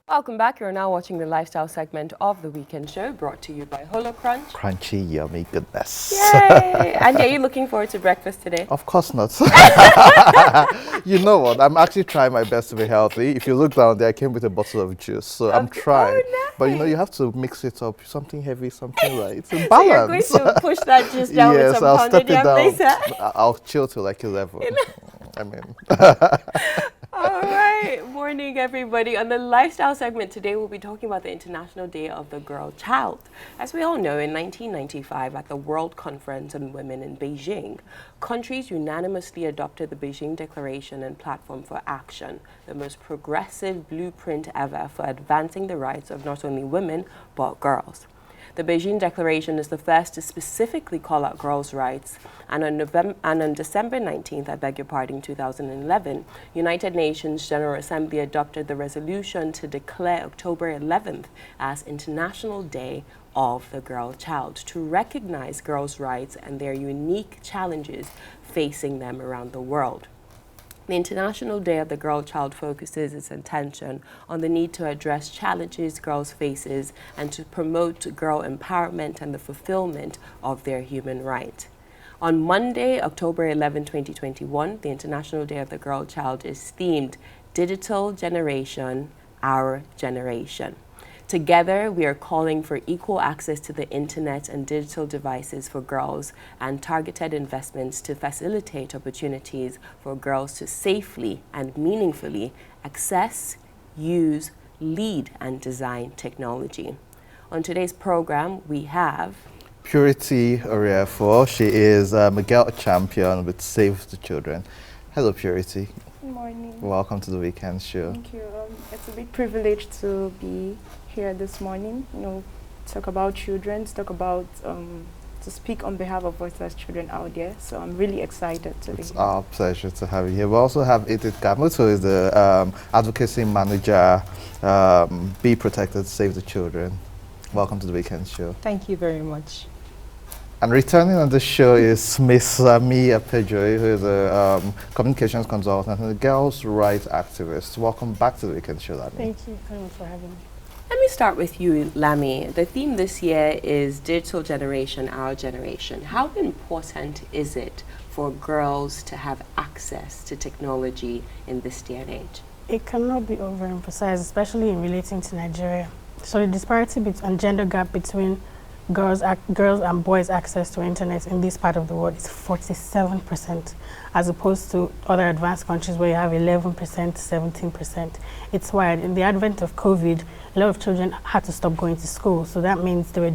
Welcome back. You're now watching the lifestyle segment of the weekend show brought to you by Holo Crunch. Crunchy, yummy goodness. Yay! And are you looking forward to breakfast today? Of course not. You know what? I'm actually trying my best to be healthy. If you look down there, I came with a bottle of juice, so I'm trying. Oh, nice. But you know, you have to mix it up. Something heavy, something light. Balance. So you're going to push that juice down with Yes, some I'll pounded step it yam down. later? I'll chill till like 11. I mean. All right, morning everybody. On the lifestyle segment today, we'll be talking about the International Day of the Girl Child. As we all know, in 1995, at the World Conference on Women in Beijing, countries unanimously adopted the Beijing Declaration and Platform for Action, the most progressive blueprint ever for advancing the rights of not only women, but girls. The Beijing Declaration is the first to specifically call out girls' rights, and on December 19th, 2011, United Nations General Assembly adopted the resolution to declare October 11th as International Day of the Girl Child to recognize girls' rights and their unique challenges facing them around the world. The International Day of the Girl Child focuses its attention on the need to address challenges girls faces and to promote girl empowerment and the fulfillment of their human rights. On Monday, October 11, 2021, the International Day of the Girl Child is themed Digital Generation, Our Generation. Together, we are calling for equal access to the internet and digital devices for girls and targeted investments to facilitate opportunities for girls to safely and meaningfully access, use, lead, and design technology. On today's program, we have Purity Oriefo. She is a girl champion with Save the Children. Hello, Purity. Good morning. Welcome to the weekend show. Thank you. It's a big privilege to be here this morning, talk about children, to speak on behalf of voiceless children out there. So I'm really excited to be here. It's our pleasure to have you here. We also have Edith Gamut, who is the advocacy manager, Be Protected, Save the Children. Welcome to the weekend show. Thank you very much. And returning on the show is Miss Mia Pedroy, who is a communications consultant and a girls' rights activist. Welcome back to the weekend show, Lami. Thank you very much for having me. Let me start with you, Lami. The theme this year is Digital Generation, Our Generation. How important is it for girls to have access to technology in this day and age? It cannot be overemphasized, especially in relating to Nigeria. So the disparity and gender gap between girls and boys' access to internet in this part of the world is 47%, as opposed to other advanced countries where you have 11%, 17%. It's wide. In the advent of COVID, a lot of children had to stop going to school, so that means they were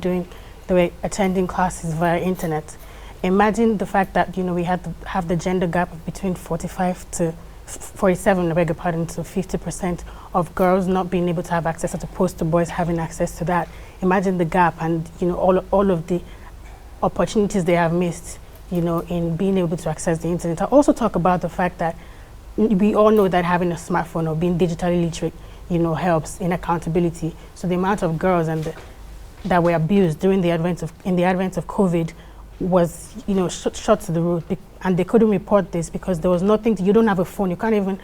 attending classes via internet. Imagine the fact that we had to have the gender gap of between 47, to 50% of girls not being able to have access, as opposed to boys having access to that. Imagine the gap and all of the opportunities they have missed, in being able to access the internet. I also talk about the fact that we all know that having a smartphone or being digitally literate, helps in accountability. So the amount of girls that were abused during the advent of COVID was shot to the root, and they couldn't report this because there was nothing. You don't have a phone. You can't even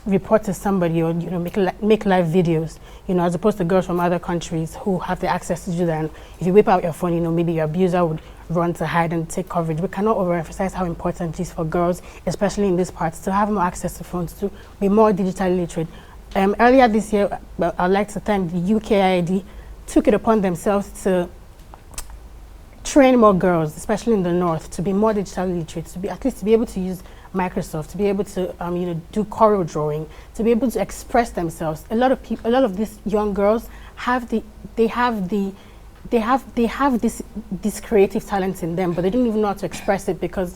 report to somebody or make live videos. As opposed to girls from other countries who have the access to do that. And if you whip out your phone, maybe your abuser would run to hide and take coverage. We cannot overemphasize how important it is for girls, especially in these parts, to have more access to phones, to be more digitally literate. Earlier this year, I'd like to thank the UKID, took it upon themselves to train more girls, especially in the north, to be more digitally literate, to be able to use Microsoft, to be able to do Corel drawing, to be able to express themselves. A lot of these young girls have this creative talent in them, but they don't even know how to express it because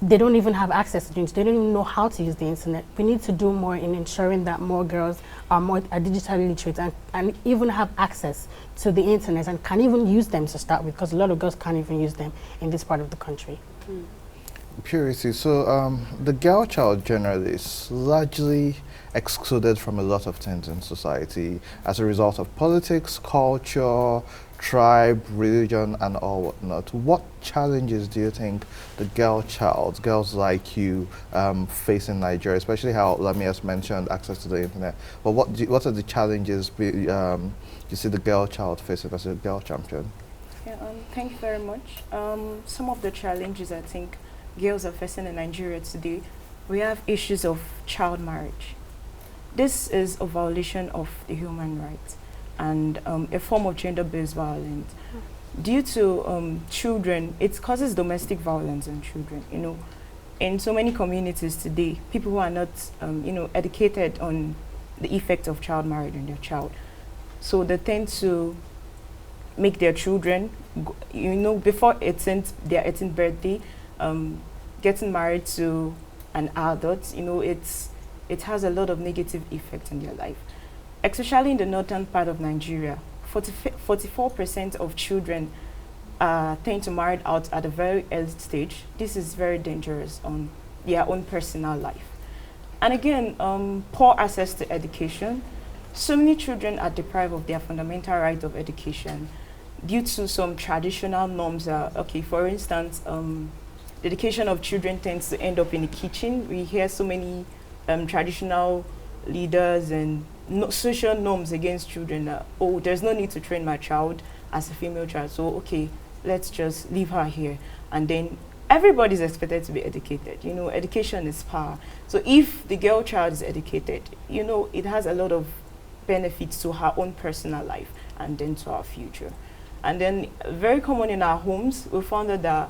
they don't even have access to it. They don't even know how to use the internet. We need to do more in ensuring that more girls are digitally literate and even have access to the internet and can even use them to start with, because a lot of girls can't even use them in this part of the country. Purity. So the girl child generally is largely excluded from a lot of things in society as a result of politics, culture, tribe, religion, and all whatnot. What challenges do you think the girl child, girls like you, face in Nigeria, especially how Lami has mentioned access to the internet? But what are the challenges you see the girl child facing as a girl champion? Yeah, thank you very much. Some of the challenges I think girls are facing in Nigeria today, we have issues of child marriage. This is a violation of the human rights and a form of gender-based violence. Due to children, it causes domestic violence on children. You know, in so many communities today, people who are not, educated on the effect of child marriage on their child, so they tend to make their children, before their 18th birthday, getting married to an adult. It has a lot of negative effects in their life, especially in the northern part of Nigeria. 44% of children tend to marry out at a very early stage. This is very dangerous on their own personal life. And again, poor access to education. So many children are deprived of their fundamental right of education due to some traditional norms. Okay, for instance, the education of children tends to end up in the kitchen. We hear so many traditional leaders and social norms against children. Oh, there's no need to train my child as a female child, so okay, let's just leave her here. And then everybody's expected to be educated. Education is power. So if the girl child is educated, it has a lot of benefits to her own personal life and then to our future. And then very common in our homes, we found out that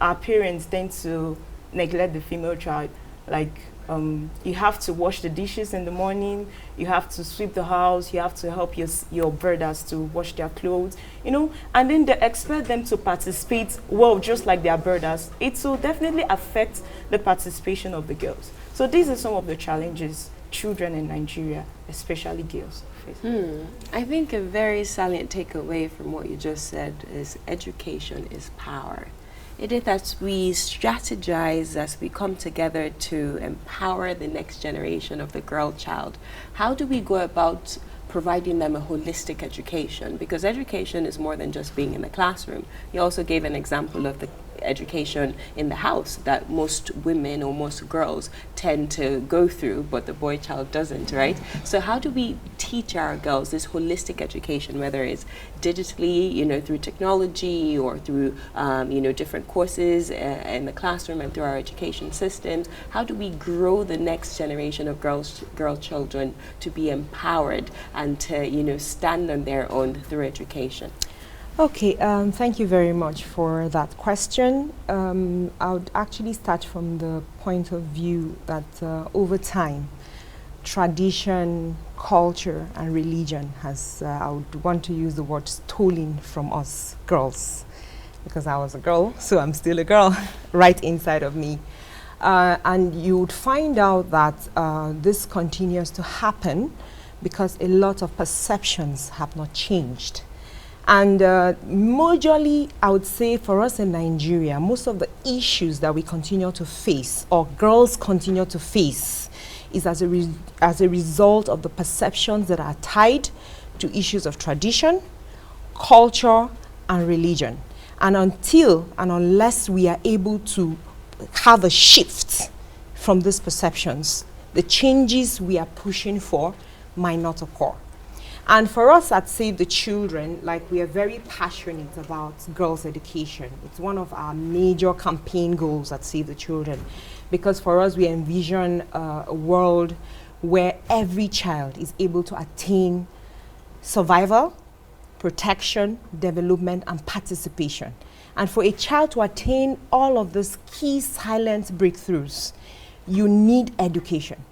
our parents tend to neglect the female child. Like you have to wash the dishes in the morning, you have to sweep the house, you have to help your brothers to wash their clothes, and then they expect them to participate well, just like their brothers. It will definitely affect the participation of the girls. So these are some of the challenges children in Nigeria, especially girls, face. I think a very salient takeaway from what you just said is education is power. It is that we strategize as we come together to empower the next generation of the girl child. How do we go about providing them a holistic education? Because education is more than just being in the classroom. You also gave an example of the education in the house that most women or most girls tend to go through, but the boy child doesn't, right? So how do we teach our girls this holistic education, whether it's digitally, through technology or through, different courses in the classroom and through our education systems? How do we grow the next generation of girl children to be empowered and to, stand on their own through education? Okay, thank you very much for that question. I would actually start from the point of view that over time, tradition, culture, and religion has, I would want to use the word stolen from us girls, because I was a girl, so I'm still a girl right inside of me. And you would find out that this continues to happen because a lot of perceptions have not changed. And majorly, I would say for us in Nigeria, most of the issues that we continue to face, or girls continue to face, is as a result of the perceptions that are tied to issues of tradition, culture, and religion. And until and unless we are able to have a shift from these perceptions, the changes we are pushing for might not occur. And for us at Save the Children, we are very passionate about girls' education. It's one of our major campaign goals at Save the Children, because for us we envision a world where every child is able to attain survival, protection, development, and participation. And for a child to attain all of these key silent breakthroughs, you need education.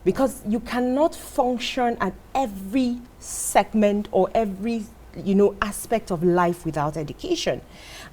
Because you cannot function at every segment or every aspect of life without education.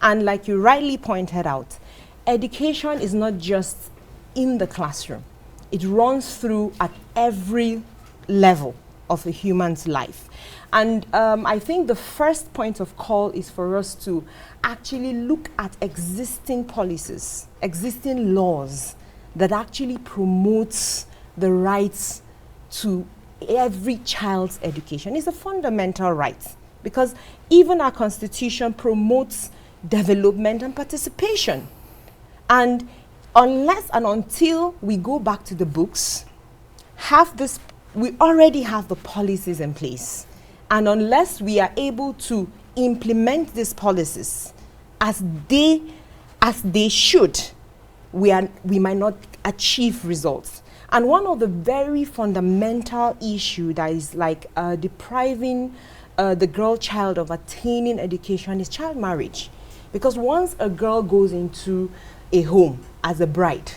And like you rightly pointed out, education is not just in the classroom. It runs through at every level of a human's life. And I think the first point of call is for us to actually look at existing policies, existing laws that actually promotes the rights to every child's education. It's a fundamental right, because even our constitution promotes development and participation. And unless and until we go back to the books, we already have the policies in place. And unless we are able to implement these policies as they should, we might not achieve results. And one of the very fundamental issue that is like depriving the girl child of attaining education is child marriage. Because once a girl goes into a home as a bride,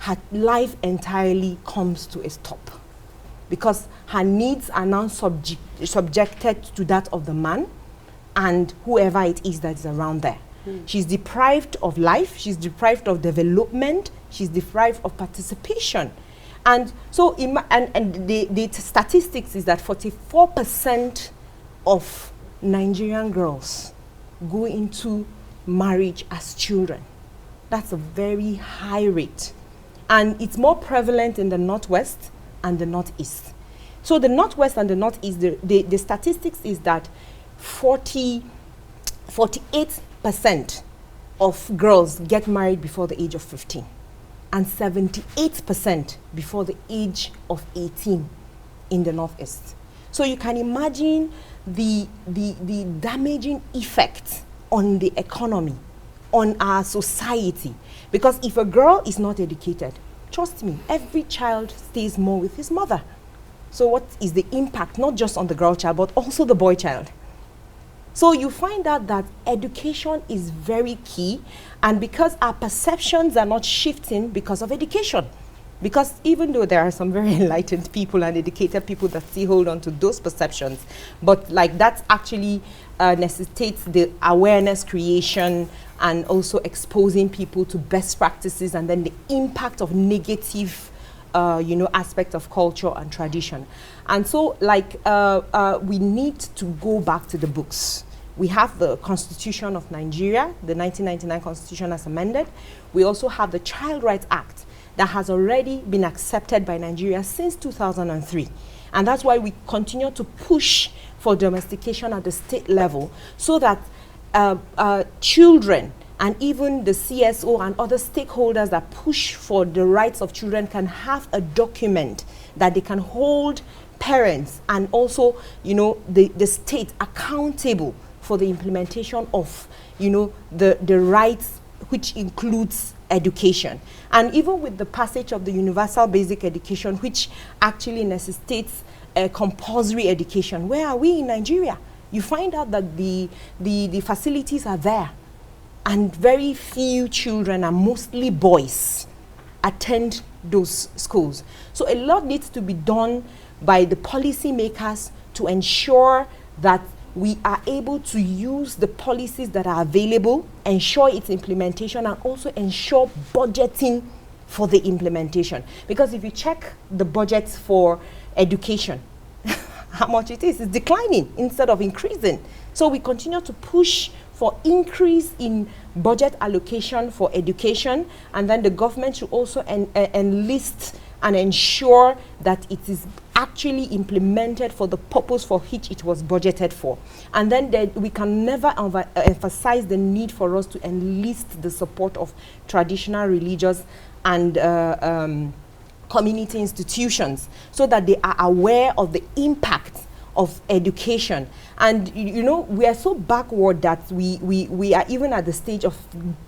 her life entirely comes to a stop, because her needs are now subjected to that of the man and whoever it is that is around there. She's deprived of life, she's deprived of development, she's deprived of participation. And so, the statistics is that 44% of Nigerian girls go into marriage as children. That's a very high rate. And it's more prevalent in the Northwest and the Northeast. So the Northwest and the Northeast, the statistics is that 48% of girls get married before the age of 15, and 78% before the age of 18 in the Northeast. So you can imagine the damaging effect on the economy, on our society. Because if a girl is not educated, trust me, every child stays more with his mother. So what is the impact, not just on the girl child, but also the boy child? So you find out that education is very key, and because our perceptions are not shifting because of education. Because even though there are some very enlightened people and educated people that still hold on to those perceptions, but like that actually necessitates the awareness creation and also exposing people to best practices, and then the impact of negative aspect of culture and tradition. And so we need to go back to the books. We have the Constitution of Nigeria, the 1999 Constitution as amended. We also have the Child Rights Act that has already been accepted by Nigeria since 2003. And that's why we continue to push for domestication at the state level, so that children and even the CSO and other stakeholders that push for the rights of children can have a document that they can hold parents and also, the state accountable for the implementation of, the rights, which includes education. And even with the passage of the Universal Basic Education, which actually necessitates a compulsory education, where are we in Nigeria? You find out that the facilities are there, and very few children, and mostly boys, attend those schools. So a lot needs to be done by the policymakers to ensure that we are able to use the policies that are available, ensure its implementation, and also ensure budgeting for the implementation. Because if you check the budgets for education, how much it is declining instead of increasing. So we continue to push for increase in budget allocation for education, and then the government should also enlist and ensure that it is actually implemented for the purpose for which it was budgeted for. And then we can never emphasize the need for us to enlist the support of traditional religious and community institutions, so that they are aware of the impact of education. And we are so backward that we are even at the stage of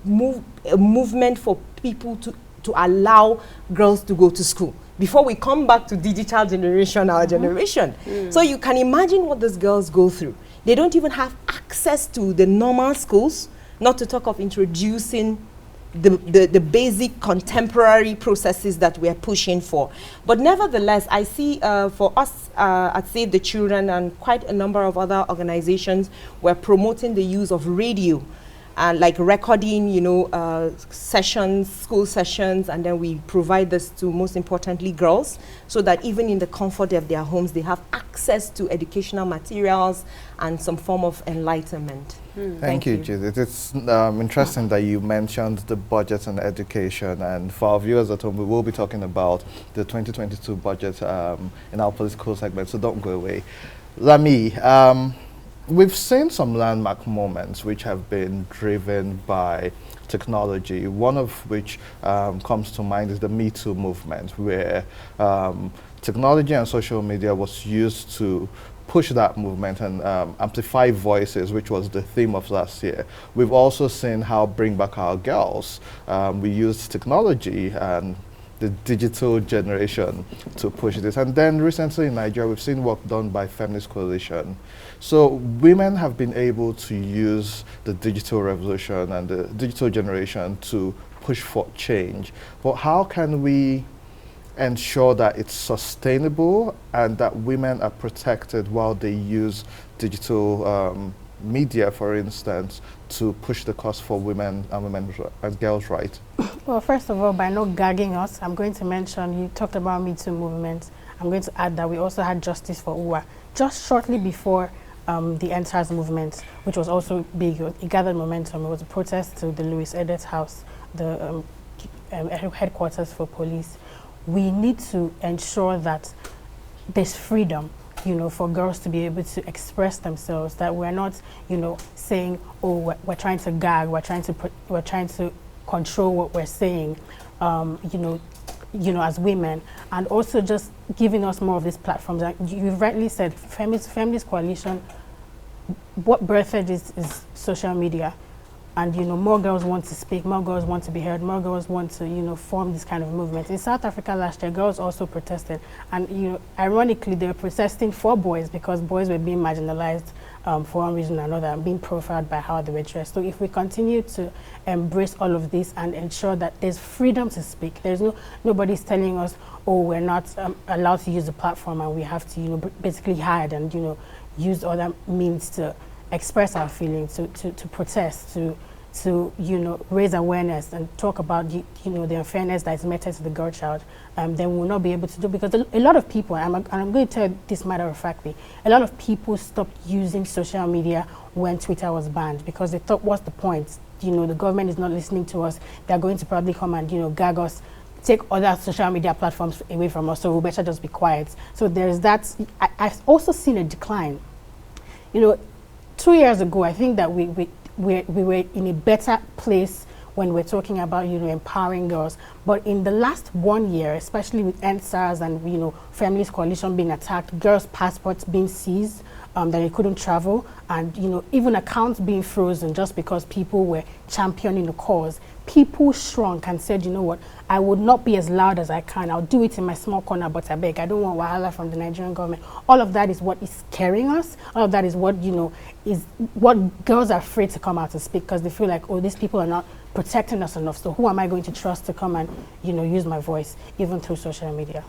movement for people to allow girls to go to school before we come back to digital generation, our generation. So you can imagine what these girls go through. They don't even have access to the normal schools, not to talk of introducing the basic contemporary processes that we are pushing for. But nevertheless, I see for us at Save the Children and quite a number of other organizations, we're promoting the use of radio, like recording, sessions, school sessions, and then we provide this to, most importantly, girls, so that even in the comfort of their homes, they have access access to educational materials and some form of enlightenment. Thank you, Judith. It's interesting that you mentioned the budget and education, and for our viewers at home, we will be talking about the 2022 budget in our political segment, so don't go away. Lami, we've seen some landmark moments which have been driven by technology, one of which comes to mind is the Me Too movement, where technology and social media was used to push that movement and amplify voices, which was the theme of last year. We've also seen how Bring Back Our Girls, we used technology and the digital generation to push this. And then recently in Nigeria, we've seen work done by Feminist Coalition. So women have been able to use the digital revolution and the digital generation to push for change. But how can we ensure that it's sustainable and that women are protected while they use digital media, for instance, to push the cause for women and girls' rights? Well, first of all, by not gagging us, I'm going to mention, you talked about Me Too movement. I'm going to add that we also had Justice for Uwa. Just shortly before the End-SARS movement, which was also big, it gathered momentum. It was a protest to the Louis Edet House, the headquarters for police. We need to ensure that there's freedom, for girls to be able to express themselves, that we're not, saying, oh, we're trying to gag, we're trying to control what we're saying, as women, and also just giving us more of these platforms. You've rightly said, Feminist Coalition, what birthed is social media. And, more girls want to speak, more girls want to be heard, more girls want to, form this kind of movement. In South Africa last year, girls also protested. And, ironically, they were protesting for boys because boys were being marginalized for one reason or another and being profiled by how they were dressed. So if we continue to embrace all of this and ensure that there's freedom to speak, there's nobody's telling us, oh, we're not allowed to use the platform and we have to, basically hide and, use other means to express our feelings, to protest, to raise awareness and talk about the unfairness that is meted to the girl child, then we'll not be able to do, because a lot of people, and I'm going to tell you this matter of factly, a lot of people stopped using social media when Twitter was banned because they thought, what's the point? The government is not listening to us. They're going to probably come and gag us, take other social media platforms away from us, so we better just be quiet. So there's that. I've also seen a decline. 2 years ago, I think that we were in a better place when we're talking about, empowering girls. But in the last 1 year, especially with End-SARS and, Feminist Coalition being attacked, girls' passports being seized, that they couldn't travel, and, even accounts being frozen just because people were championing the cause. People shrunk and said, you know what, I would not be as loud as I can. I'll do it in my small corner, but I beg. I don't want wahala from the Nigerian government. All of that is what is scaring us. All of that is what, is what girls are afraid to come out and speak because they feel like, oh, these people are not protecting us enough. So who am I going to trust to come and, use my voice, even through social media?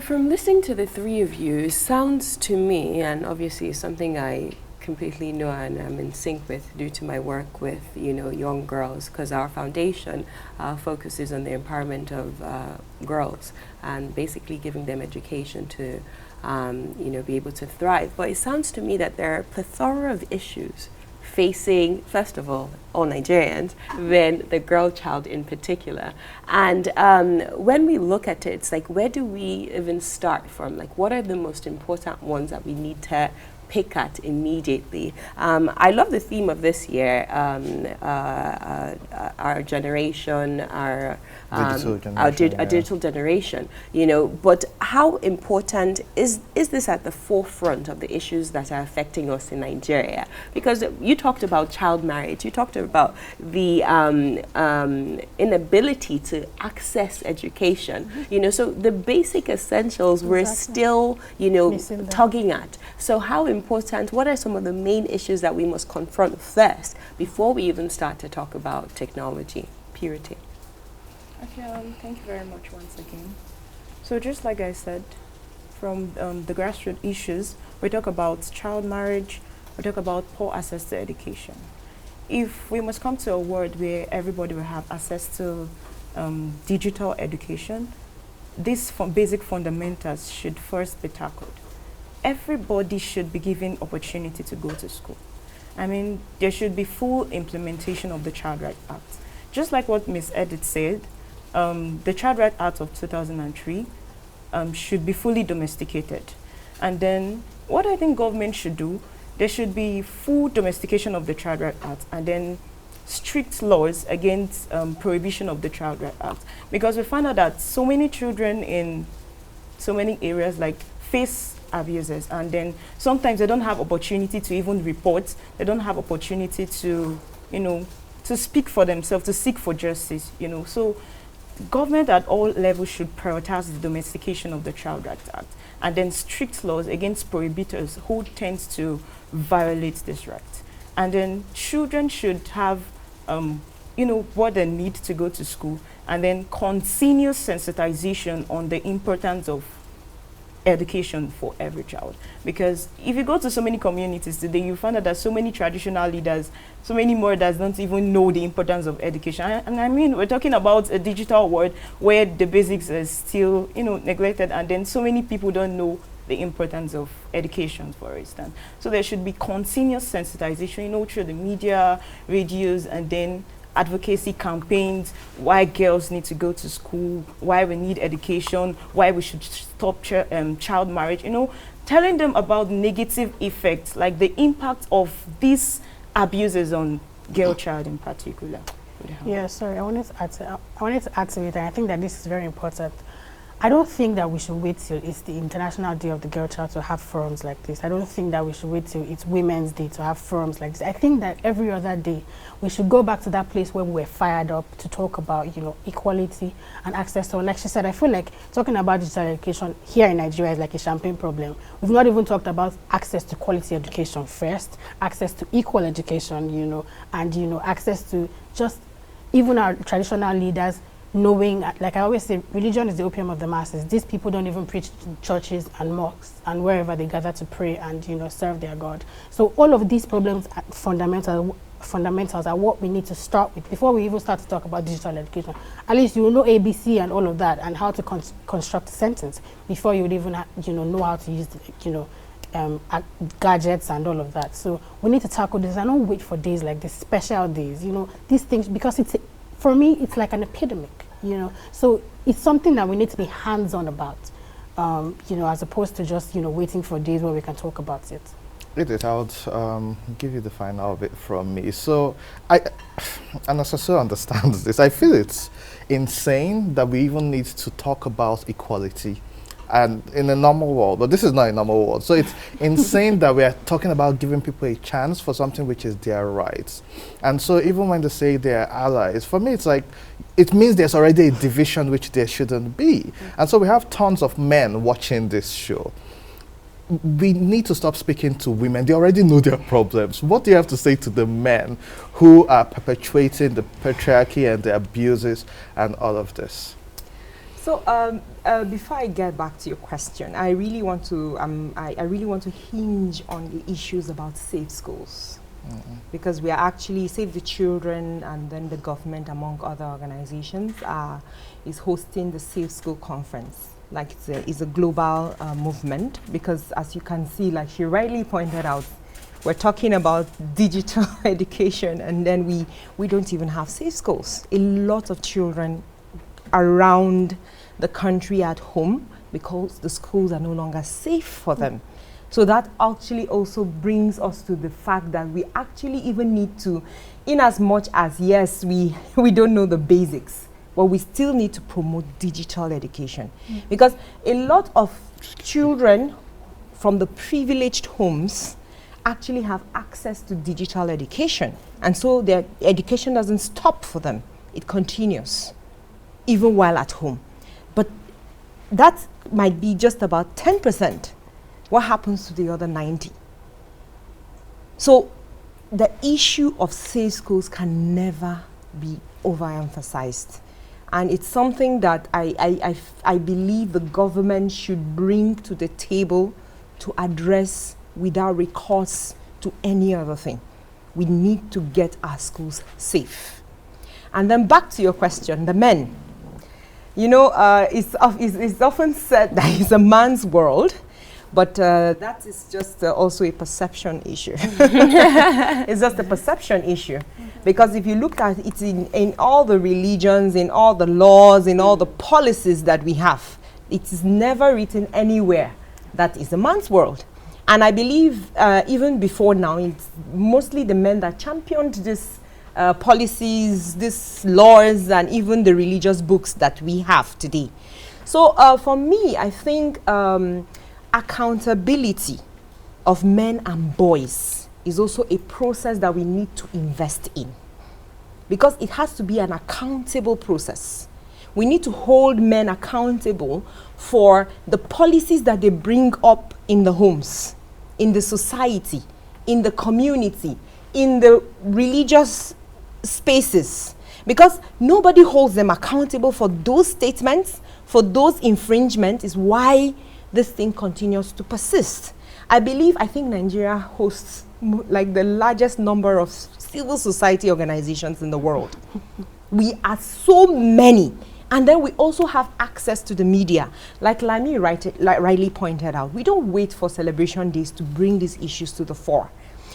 From listening to the three of you, it sounds to me, and obviously something I completely know and I'm in sync with due to my work with, young girls, because our foundation focuses on the empowerment of girls and basically giving them education to, be able to thrive. But it sounds to me that there are a plethora of issues facing, first of all Nigerians, then the girl child in particular. And when we look at it, it's like, where do we even start from? Like, what are the most important ones that we need to pick at immediately? I love the theme of this year, our generation, our digital generation, but how important is this at the forefront of the issues that are affecting us in Nigeria? Because you talked about child marriage, you talked about the inability to access education, so the basic essentials we're still, tugging at. So how important, what are some of the main issues that we must confront first before we even start to talk about technology, purity? Okay, thank you very much once again. So just like I said, from the grassroots issues, we talk about child marriage, we talk about poor access to education. If we must come to a world where everybody will have access to digital education, these basic fundamentals should first be tackled. everybody should be given opportunity to go to school. I mean, there should be full implementation of the Child Right Act. Just like what Ms. Edith said, the Child Right Act of 2003 should be fully domesticated. And then what I think government should do, there should be full domestication of the Child Right Act, and then strict laws against prohibition of the Child Right Act. Because we find out that so many children in so many areas like face abuses, and then sometimes they don't have opportunity to even report, they don't have opportunity to, to speak for themselves, to seek for justice, So government at all levels should prioritize the domestication of the Child Rights Act, and then strict laws against prohibitors who tends to violate this right. And then children should have, what they need to go to school, and then continuous sensitization on the importance of education for every child. Because if you go to so many communities today, you find out that so many traditional leaders, so many mothers don't even know the importance of education. And I mean, we're talking about a digital world where the basics are still, neglected, and then so many people don't know the importance of education, for instance. So there should be continuous sensitization, through the media, radios, and then advocacy campaigns, why girls need to go to school, why we need education, why we should stop child marriage, telling them about negative effects, like the impact of these abuses on girl child in particular. Yeah, sorry, I wanted to add to it, and I think that this is very important. I don't think that we should wait till it's the International Day of the Girl Child to have forums like this. I don't think that we should wait till it's Women's Day to have forums like this. I think that every other day we should go back to that place where we were fired up to talk about, equality and access to. Like she said, I feel like talking about digital education here in Nigeria is like a champagne problem. We've not even talked about access to quality education first, access to equal education, and access to just even our traditional leaders knowing, like I always say, religion is the opium of the masses. These people don't even preach in churches and mosques and wherever they gather to pray and serve their God. So all of these problems are fundamentals are what we need to start with before we even start to talk about digital education. At least you know ABC and all of that, and how to construct a sentence before you would even know how to use gadgets and all of that. So we need to tackle this and not wait for days like this, special days. These things, because for me, it's like an epidemic, So it's something that we need to be hands-on about, as opposed to just, waiting for days where we can talk about it. Edith, I would give you the final bit from me. So, and as I so understand this, I feel it's insane that we even need to talk about equality and in a normal world, but this is not a normal world. So it's insane that we are talking about giving people a chance for something which is their rights. And so even when they say they're allies, for me it's like, it means there's already a division which there shouldn't be. And so we have tons of men watching this show. We need to stop speaking to women. They already know their problems. What do you have to say to the men who are perpetuating the patriarchy and the abuses and all of this? So before I get back to your question, I really want to hinge on the issues about safe schools, because we are actually Save the Children, and then the government, among other organizations, is hosting the Safe School Conference. Like it's a global movement, because as you can see, like she rightly pointed out, we're talking about digital education, and then we don't even have safe schools. A lot of children around the country at home because the schools are no longer safe for them. So that actually also brings us to the fact that we actually even need to, in as much as yes, we don't know the basics, but we still need to promote digital education. Because a lot of children from the privileged homes actually have access to digital education. And so their education doesn't stop for them. It continues, even while at home. But that might be just about 10%. What happens to the other 90? So the issue of safe schools can never be overemphasized. And it's something that I believe the government should bring to the table to address without recourse to any other thing. We need to get our schools safe. And then back to your question, the men. It's often said that it's a man's world, But that is just also a perception issue. It's just a perception issue. Because if you look at it in all the religions, in all the laws, in all the policies that we have, it is never written anywhere that is a man's world. And I believe even before now, it's mostly the men that championed this policies, these laws, and even the religious books that we have today. So for me, I think accountability of men and boys is also a process that we need to invest in, because it has to be an accountable process. We need to hold men accountable for the policies that they bring up in the homes, in the society, in the community, in the religious spaces, because nobody holds them accountable for those statements, for those infringements, is why this thing continues to persist. I think Nigeria hosts like the largest number of civil society organizations in the world. We are so many. And then we also have access to the media. Like Lami rightly pointed out, we don't wait for celebration days to bring these issues to the fore.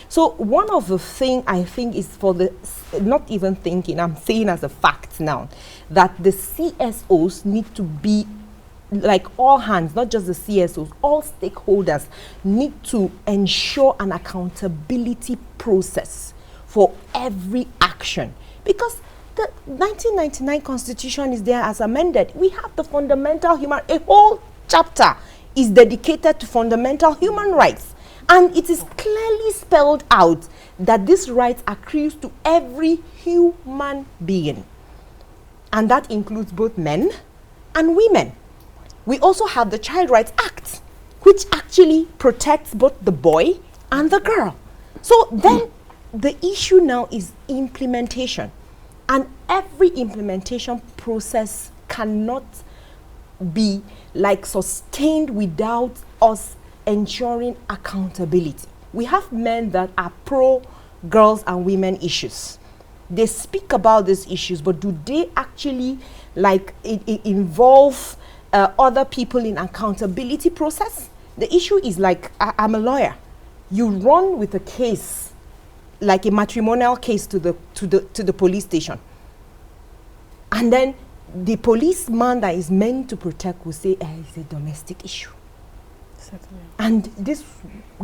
So one of the things I think is for the, not even thinking, I'm saying as a fact now, that the CSOs need to be like all hands, not just the CSOs, all stakeholders need to ensure an accountability process for every action. Because the 1999 Constitution is there as amended. We have the fundamental human, a whole chapter is dedicated to fundamental human rights. And it is clearly spelled out that these rights accrue to every human being. And that includes both men and women. We also have the Child Rights Act, which actually protects both the boy and the girl. So then the issue now is implementation. And every implementation process cannot be like sustained without us ensuring accountability. We have men that are pro girls and women issues. They speak about these issues, but do they actually like involve other people in accountability process? The issue is like, I'm a lawyer. You run with a case, like a matrimonial case to the police station. And then the policeman that is meant to protect will say, it's a domestic issue. Certainly. And this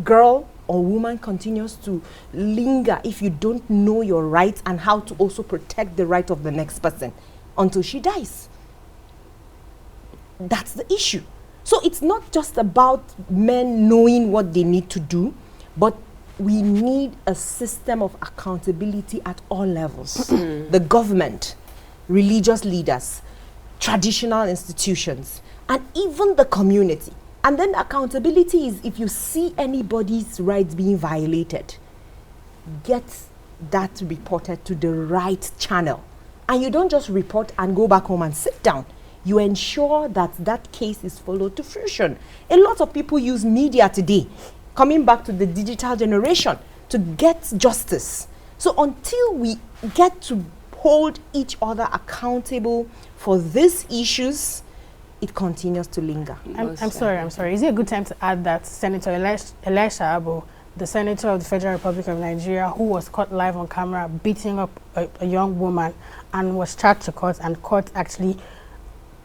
girl or woman continues to linger if you don't know your rights and how to also protect the right of the next person until she dies. That's the issue. So it's not just about men knowing what they need to do, but we need a system of accountability at all levels. The government, religious leaders, traditional institutions, and even the community. And then accountability is if you see anybody's rights being violated, get that reported to the right channel. And you don't just report and go back home and sit down. You ensure that that case is followed to fruition. A lot of people use media today, coming back to the digital generation, to get justice. So until we get to hold each other accountable for these issues, it continues to linger. I'm sorry. Is it a good time to add that Senator Elisha Abo, the Senator of the Federal Republic of Nigeria, who was caught live on camera beating up a young woman and was charged to court, and court actually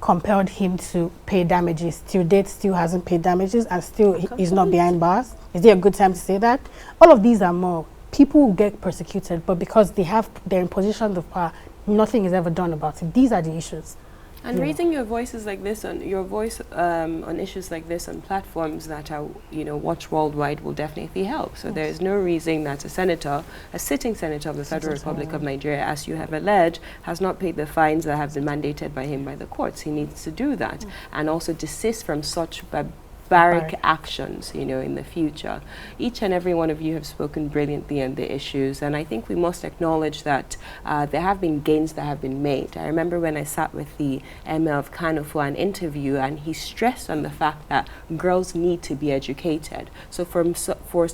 compelled him to pay damages. Till date, still hasn't paid damages and still is not behind bars? Is it a good time to say that? All of these are more. People will get persecuted, but because they're in positions of power, nothing is ever done about it. These are the issues. And raising your voices like this on on issues like this on platforms that are watched worldwide will definitely help. So there is no reason that a sitting senator of the Federal Republic of Nigeria, as you have alleged, has not paid the fines that have been mandated by him by the courts. He needs to do that and also desist from such barbaric actions, in the future. Each and every one of you have spoken brilliantly on the issues, and I think we must acknowledge that there have been gains that have been made. I remember when I sat with the Emir of Kano for an interview, and he stressed on the fact that girls need to be educated. So for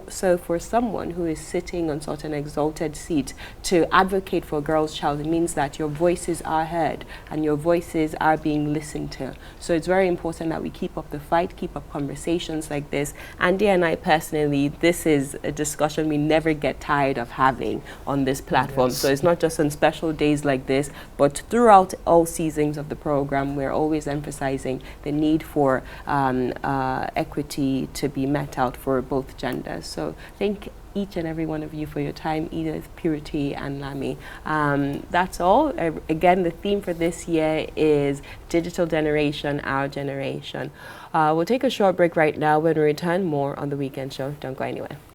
So for someone who is sitting on such an exalted seat to advocate for a girl's child, it means that your voices are heard and your voices are being listened to. So it's very important that we keep up the fight, keep up conversations like this. Andy and I personally, this is a discussion we never get tired of having on this platform. Yes. So it's not just on special days like this, but throughout all seasons of the program, we're always emphasizing the need for equity to be met out for both genders. So thank each and every one of you for your time, Edith, Purity, and Lami. That's all. Again, the theme for this year is Digital Generation, Our Generation. We'll take a short break right now. When we return, more on The Weekend Show. Don't go anywhere.